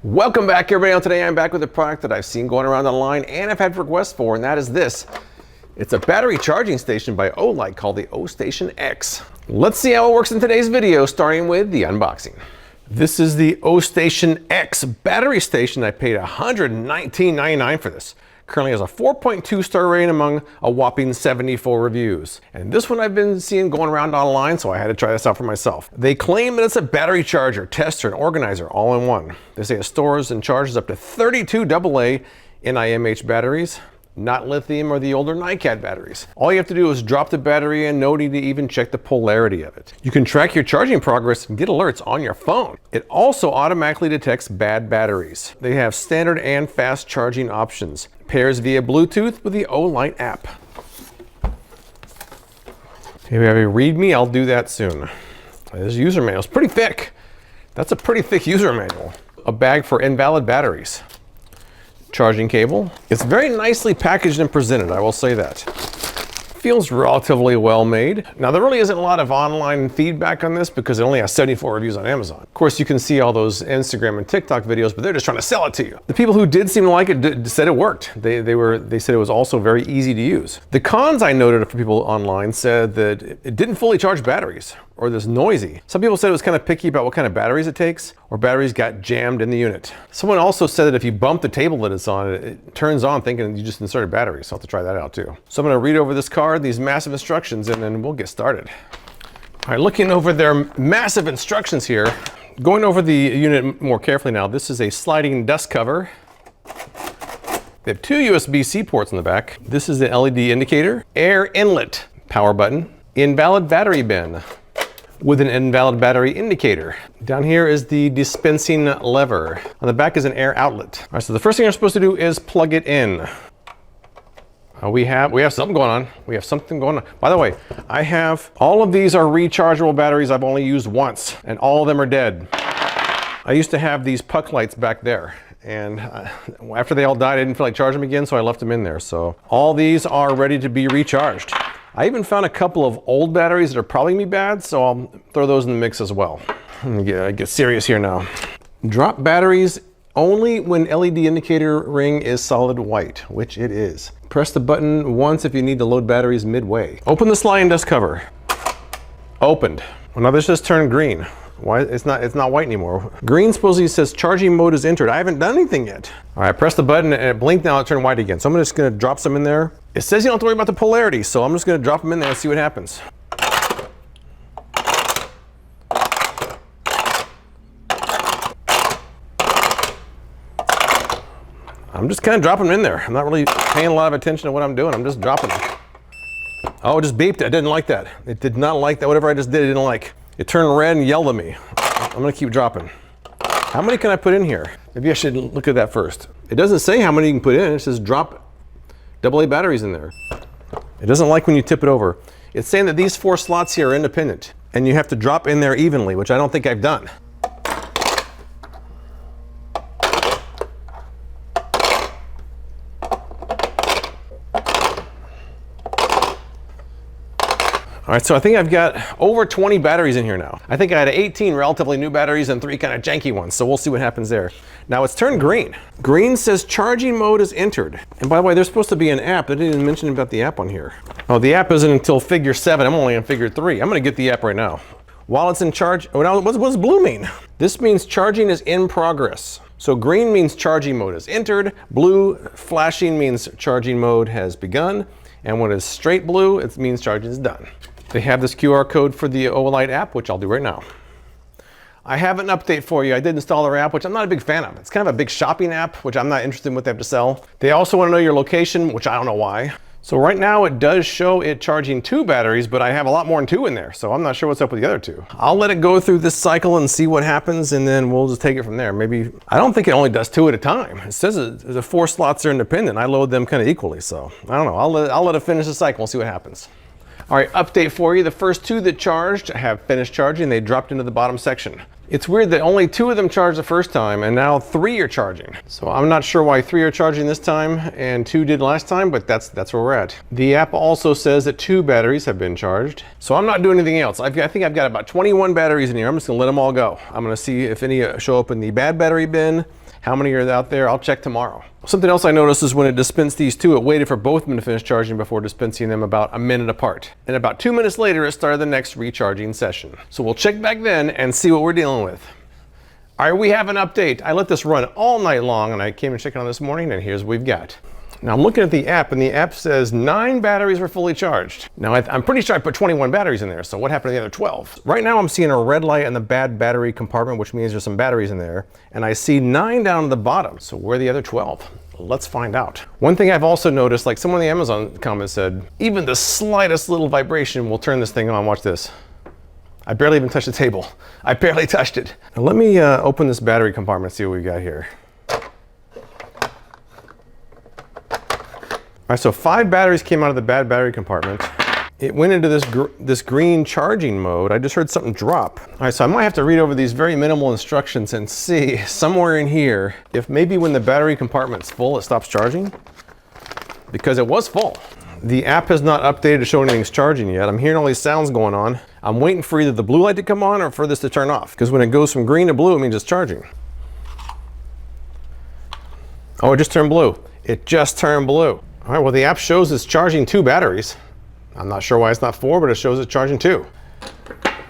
Welcome back, everybody. Today I'm back with a product that I've seen going around online and I've had requests for, and that is this. It's a battery charging station by Olight called the Ostation X. Let's see how it works in today's video, starting with the unboxing. This is the Ostation X battery station. I paid $119.99 for this. Currently has a 4.2 star rating among a whopping 74 reviews. And this one I've been seeing going around online, so I had to try this out for myself. They claim that it's a battery charger, tester, and organizer all in one. They say it stores and charges up to 32 AA NIMH batteries, not lithium or the older NiCad batteries. All you have to do is drop the battery in, no need to even check the polarity of it. You can track your charging progress and get alerts on your phone. It also automatically detects bad batteries. They have standard and fast charging options. Pairs via Bluetooth with the Olight app. Here we have a README, I'll do that soon. This user manual is pretty thick. That's a pretty thick user manual. A bag for invalid batteries. Charging cable. It's very nicely packaged and presented, I will say that. Feels relatively well made. Now there really isn't a lot of online feedback on this because it only has 74 reviews on Amazon. Of course you can see all those Instagram and TikTok videos, but they're just trying to sell it to you. The people who did seem to like it said it worked. They said it was also very easy to use. The cons I noted for people online said that it didn't fully charge batteries, or this noisy. Some people said it was kind of picky about what kind of batteries it takes, or batteries got jammed in the unit. Someone also said that if you bump the table that it's on, it turns on thinking you just inserted batteries. So I'll have to try that out too. So I'm gonna read over this card, these massive instructions, and then we'll get started. All right, looking over their massive instructions here, going over the unit more carefully now, this is a sliding dust cover. They have two USB-C ports in the back. This is the LED indicator, air inlet, power button, invalid battery bin, with an invalid battery indicator. Down here is the dispensing lever. On the back is an air outlet. All right, so the first thing you're supposed to do is plug it in. We have something going on. We have something going on. By the way, all of these are rechargeable batteries I've only used once, and all of them are dead. I used to have these puck lights back there, and after they all died, I didn't feel like charging them again, so I left them in there. So all these are ready to be recharged. I even found a couple of old batteries that are probably gonna be bad, so I'll throw those in the mix as well. I get serious here now. Drop batteries only when LED indicator ring is solid white, which it is. Press the button once if you need to load batteries midway. Open the sliding dust cover. Opened. Well, now this just turned green. Why? It's not white anymore. Green supposedly says charging mode is entered. I haven't done anything yet. All right, press the button and it blinked, now it turned white again. So I'm just gonna drop some in there. It says you don't have to worry about the polarity, so I'm just gonna drop them in there and see what happens. I'm just kind of dropping them in there. I'm not really paying a lot of attention to what I'm doing. I'm just dropping them. Oh, it just beeped. I didn't like that. It did not like that. Whatever I just did, it didn't like. It turned red and yelled at me. I'm gonna keep dropping. How many can I put in here? Maybe I should look at that first. It doesn't say how many you can put in. It says drop AA batteries in there. It doesn't like when you tip it over. It's saying that these 4 slots here are independent and you have to drop in there evenly, which I don't think I've done. All right, so I think I've got over 20 batteries in here now. I think I had 18 relatively new batteries and 3 kind of janky ones, so we'll see what happens there. Now it's turned green. Green says charging mode is entered. And by the way, there's supposed to be an app. I didn't even mention about the app on here. Oh, the app isn't until figure 7. I'm only on figure 3. I'm gonna get the app right now. While it's in charge, what does blue mean? This means charging is in progress. So green means charging mode is entered. Blue flashing means charging mode has begun. And when it's straight blue, it means charging is done. They have this QR code for the Olight app, which I'll do right now. I have an update for you. I did install their app, which I'm not a big fan of. It's kind of a big shopping app, which I'm not interested in what they have to sell. They also want to know your location, which I don't know why. So right now it does show it charging 2 batteries, but I have a lot more than 2 in there. So I'm not sure what's up with the other 2. I'll let it go through this cycle and see what happens, and then we'll just take it from there. Maybe, I don't think it only does 2 at a time. It says the 4 slots are independent. I load them kind of equally. So I don't know, I'll let it finish the cycle and see what happens. All right, update for you. The first 2 that charged have finished charging. They dropped into the bottom section. It's weird that only 2 of them charged the first time and now 3 are charging. So I'm not sure why 3 are charging this time and 2 did last time, but that's where we're at. The app also says that 2 batteries have been charged. So I'm not doing anything else. I think I've got about 21 batteries in here. I'm just gonna let them all go. I'm gonna see if any show up in the bad battery bin How many are out there? I'll check tomorrow. Something else I noticed is when it dispensed these two, it waited for both of them to finish charging before dispensing them about a minute apart. And about 2 minutes later, it started the next recharging session. So we'll check back then and see what we're dealing with. All right, we have an update. I let this run all night long and I came and checked on this morning and here's what we've got. Now I'm looking at the app and the app says 9 batteries were fully charged. Now I'm pretty sure I put 21 batteries in there, so what happened to the other 12? Right now I'm seeing a red light in the bad battery compartment, which means there's some batteries in there, and I see 9 down at the bottom. So where are the other 12? Let's find out. One thing I've also noticed, like someone in the Amazon comments said, even the slightest little vibration will turn this thing on. Watch this. I barely even touched the table. I barely touched it. Now let me open this battery compartment and see what we've got here. All right, so 5 batteries came out of the bad battery compartment. It went into this green charging mode. I just heard something drop. All right, so I might have to read over these very minimal instructions and see somewhere in here if maybe when the battery compartment's full, it stops charging, because it was full. The app has not updated to show anything's charging yet. I'm hearing all these sounds going on. I'm waiting for either the blue light to come on or for this to turn off, because when it goes from green to blue, it means it's charging. Oh, it just turned blue. It just turned blue. All right, well, the app shows it's charging 2 batteries. I'm not sure why it's not 4, but it shows it's charging 2.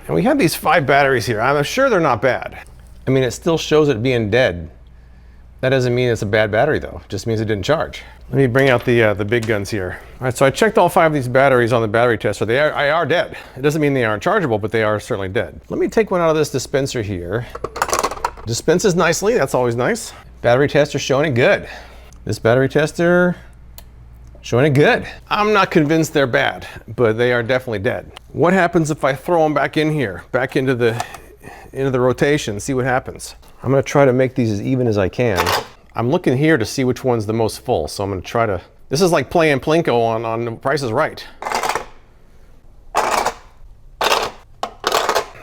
And we have these 5 batteries here. I'm sure they're not bad. I mean, it still shows it being dead. That doesn't mean it's a bad battery though. It just means it didn't charge. Let me bring out the big guns here. All right, so I checked all 5 of these batteries on the battery tester. They are dead. It doesn't mean they aren't chargeable, but they are certainly dead. Let me take one out of this dispenser here. Dispenses nicely, that's always nice. Battery tester showing it good. This battery tester, showing it good. I'm not convinced they're bad, but they are definitely dead. What happens if I throw them back in here, back into the rotation, see what happens? I'm gonna try to make these as even as I can. I'm looking here to see which one's the most full, so I'm gonna try to, this is like playing Plinko on Price is Right.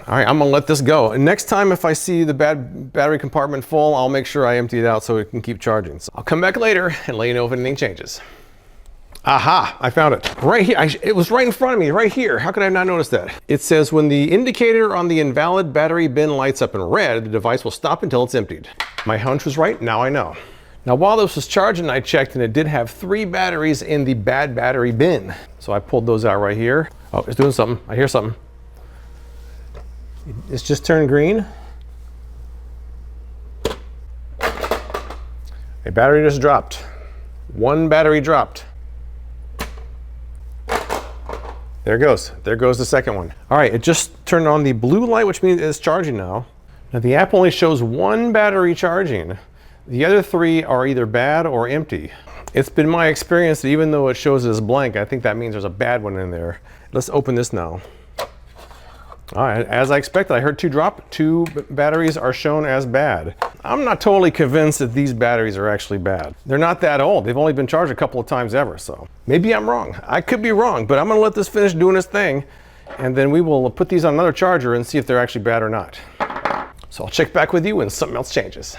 All right, I'm gonna let this go. And next time if I see the bad battery compartment full, I'll make sure I empty it out so it can keep charging. So I'll come back later and let you know if anything changes. Aha, I found it. Right here, it was right in front of me, right here. How could I not notice that? It says when the indicator on the invalid battery bin lights up in red, the device will stop until it's emptied. My hunch was right, now I know. Now while this was charging, I checked and it did have 3 batteries in the bad battery bin. So I pulled those out right here. Oh, it's doing something, I hear something. It's just turned green. A battery just dropped. 1 battery dropped. There it goes. There goes the second one. All right, it just turned on the blue light, which means it's charging now. Now the app only shows 1 battery charging. The other 3 are either bad or empty. It's been my experience that even though it shows as blank, I think that means there's a bad one in there. Let's open this now. All right, as I expected, I heard 2 drop. 2 batteries are shown as bad. I'm not totally convinced that these batteries are actually bad. They're not that old. They've only been charged a couple of times ever, so maybe I'm wrong. I could be wrong, but I'm gonna let this finish doing its thing, and then we will put these on another charger and see if they're actually bad or not. So I'll check back with you when something else changes.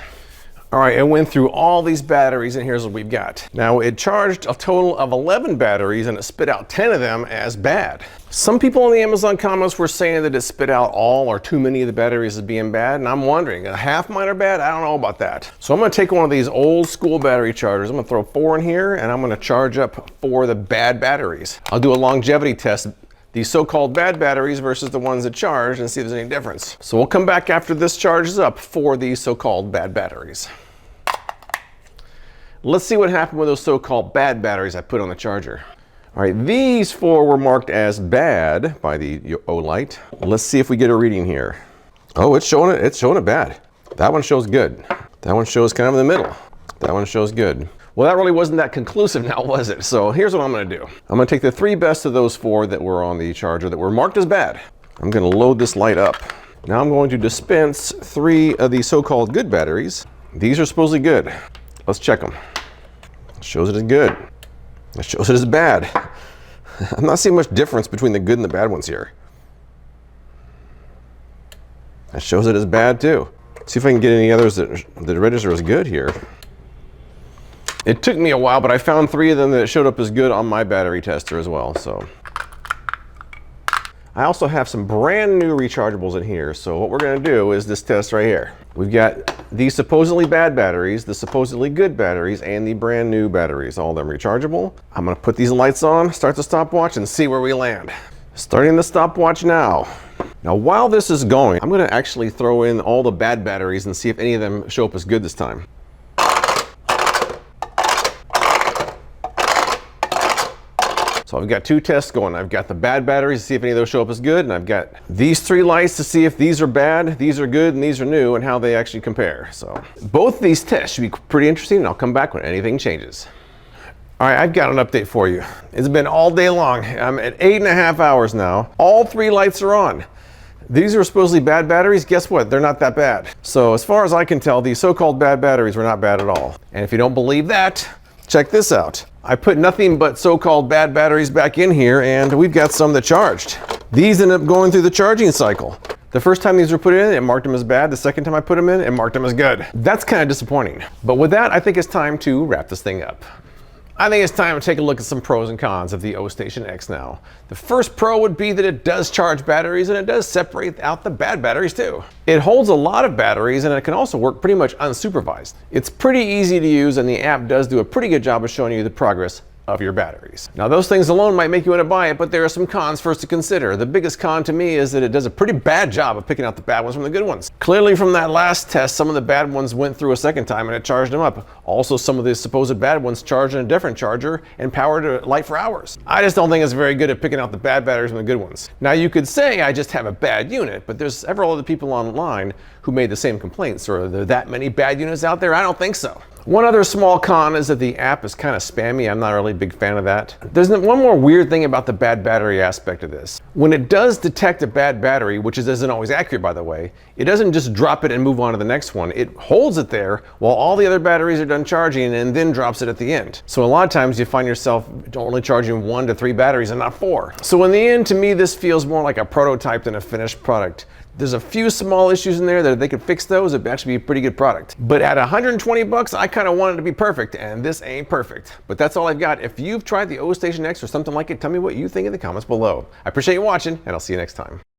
All right, it went through all these batteries and here's what we've got. Now it charged a total of 11 batteries and it spit out 10 of them as bad. Some people in the Amazon comments were saying that it spit out all or too many of the batteries as being bad, and I'm wondering, a half mine are bad? I don't know about that. So I'm gonna take one of these old school battery chargers. I'm gonna throw 4 in here and I'm gonna charge up 4 of the bad batteries. I'll do a longevity test, these so-called bad batteries versus the ones that charge, and see if there's any difference. So we'll come back after this charges up for these so-called bad batteries. Let's see what happened with those so-called bad batteries I put on the charger. All right, these 4 were marked as bad by the Olight. Let's see if we get a reading here. Oh, it's showing it bad. That one shows good. That one shows kind of in the middle. That one shows good. Well, that really wasn't that conclusive now, was it? So here's what I'm gonna do. I'm gonna take the 3 best of those 4 that were on the charger that were marked as bad. I'm gonna load this light up. Now I'm going to dispense 3 of the so-called good batteries. These are supposedly good. Let's check them. It shows it as good. It shows it as bad. I'm not seeing much difference between the good and the bad ones here. It shows it as bad too. See if I can get any others that register as good here. It took me a while, but I found 3 of them that showed up as good on my battery tester as well. So I also have some brand new rechargeables in here. So what we're gonna do is this test right here. We've got the supposedly bad batteries, the supposedly good batteries, and the brand new batteries, all of them rechargeable. I'm gonna put these lights on, start the stopwatch, and see where we land. Starting the stopwatch now. Now while this is going, I'm gonna actually throw in all the bad batteries and see if any of them show up as good this time. So I've got two tests going. I've got the bad batteries to see if any of those show up as good, and I've got these three lights to see if these are bad, these are good, and these are new, and how they actually compare. So both these tests should be pretty interesting, and I'll come back when anything changes. All right, I've got an update for you. It's been all day long. I'm at 8.5 hours now. All three lights are on. These are supposedly bad batteries. Guess what? They're not that bad. So as far as I can tell, these so-called bad batteries were not bad at all. And if you don't believe that, check this out. I put nothing but so-called bad batteries back in here, and we've got some that charged. These end up going through the charging cycle. The first time these were put in, it marked them as bad. The second time I put them in, it marked them as good. That's kind of disappointing. But with that, I think it's time to wrap this thing up. I think it's time to take a look at some pros and cons of the Ostation X now. The first pro would be that it does charge batteries, and it does separate out the bad batteries too. It holds a lot of batteries, and it can also work pretty much unsupervised. It's pretty easy to use, and the app does do a pretty good job of showing you the progress of your batteries. Now those things alone might make you want to buy it, but there are some cons for us to consider. The biggest con to me is that it does a pretty bad job of picking out the bad ones from the good ones. Clearly from that last test, some of the bad ones went through a second time and it charged them up. Also, some of the supposed bad ones charged in a different charger and powered a light for hours. I just don't think it's very good at picking out the bad batteries from the good ones. Now you could say I just have a bad unit, but there's several other people online who made the same complaints. So are there that many bad units out there? I don't think so. One other small con is that the app is kind of spammy. I'm not really a big fan of that. There's one more weird thing about the bad battery aspect of this. When it does detect a bad battery, which isn't always accurate by the way, it doesn't just drop it and move on to the next one. It holds it there while all the other batteries are done charging and then drops it at the end. So a lot of times you find yourself only charging 1 to 3 batteries and not 4. So in the end, to me, this feels more like a prototype than a finished product. There's a few small issues in there that if they could fix those, it'd actually be a pretty good product. But at 120 bucks, I kind of want it to be perfect, and this ain't perfect. But that's all I've got. If you've tried the Ostation X or something like it, tell me what you think in the comments below. I appreciate you watching, and I'll see you next time.